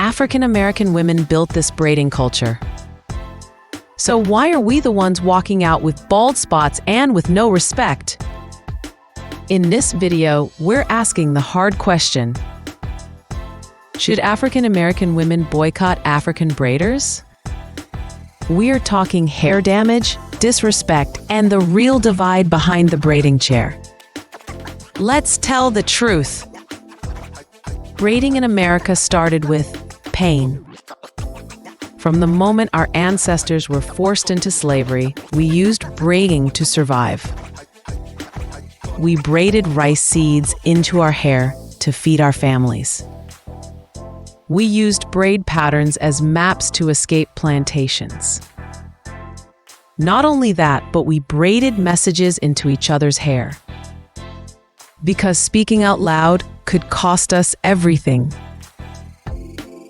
African American women built this braiding culture. So why are we the ones walking out with bald spots and with no respect? In this video, we're asking the hard question: should African American women boycott African braiders? We're talking hair damage, disrespect, and the real divide behind the braiding chair. Let's tell the truth. Braiding in America started with pain. From the moment our ancestors were forced into slavery, we used braiding to survive. We braided rice seeds into our hair to feed our families. We used braid patterns as maps to escape plantations. Not only that, but we braided messages into each other's hair. Because speaking out loud could cost us everything.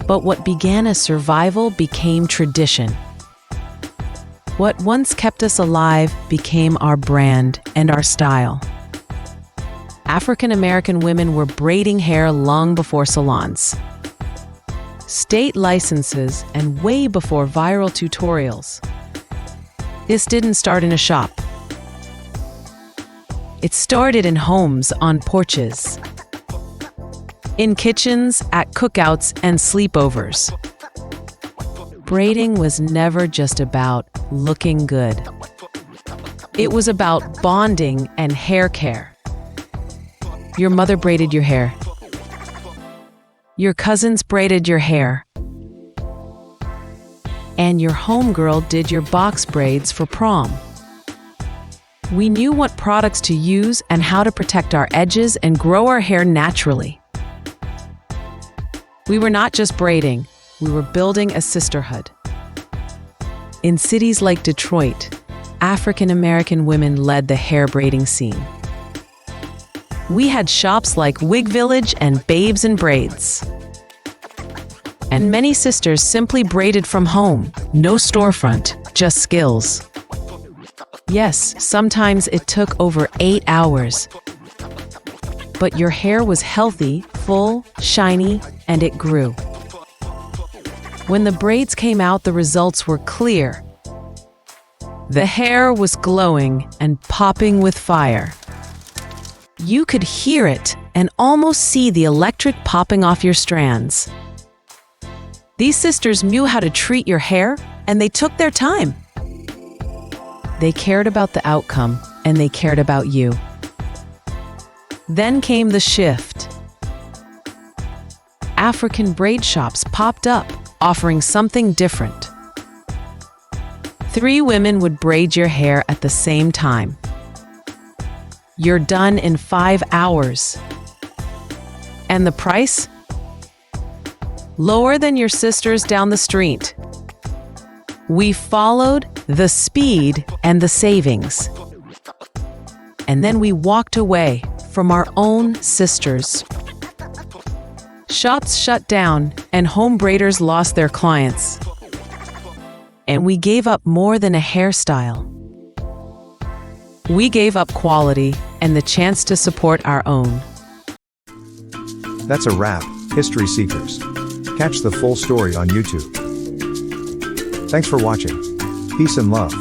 But what began as survival became tradition. What once kept us alive became our brand and our style. African American women were braiding hair long before salons, state licenses, and way before viral tutorials. This didn't start in a shop. It started in homes, on porches, in kitchens, at cookouts, and sleepovers. Braiding was never just about looking good. It was about bonding and hair care. Your mother braided your hair. Your cousins braided your hair. And your homegirl did your box braids for prom. We knew what products to use and how to protect our edges and grow our hair naturally. We were not just braiding, we were building a sisterhood. In cities like Detroit, African American women led the hair braiding scene. We had shops like Wig Village and Babes and Braids. And many sisters simply braided from home, no storefront, just skills. Yes, sometimes it took over 8 hours. But your hair was healthy, full, shiny, and it grew. When the braids came out, the results were clear. The hair was glowing and popping with fire. You could hear it and almost see the electric popping off your strands. These sisters knew how to treat your hair, and they took their time. They cared about the outcome, and they cared about you. Then came the shift. African braid shops popped up, offering something different. 3 women would braid your hair at the same time. You're done in 5 hours. And the price? Lower than your sisters down the street. We followed the speed and the savings. And then we walked away from our own sisters. Shops shut down and home braiders lost their clients. And we gave up more than a hairstyle. We gave up quality and the chance to support our own. That's a wrap, History Seekers. Catch the full story on YouTube. Thanks for watching. Peace and love.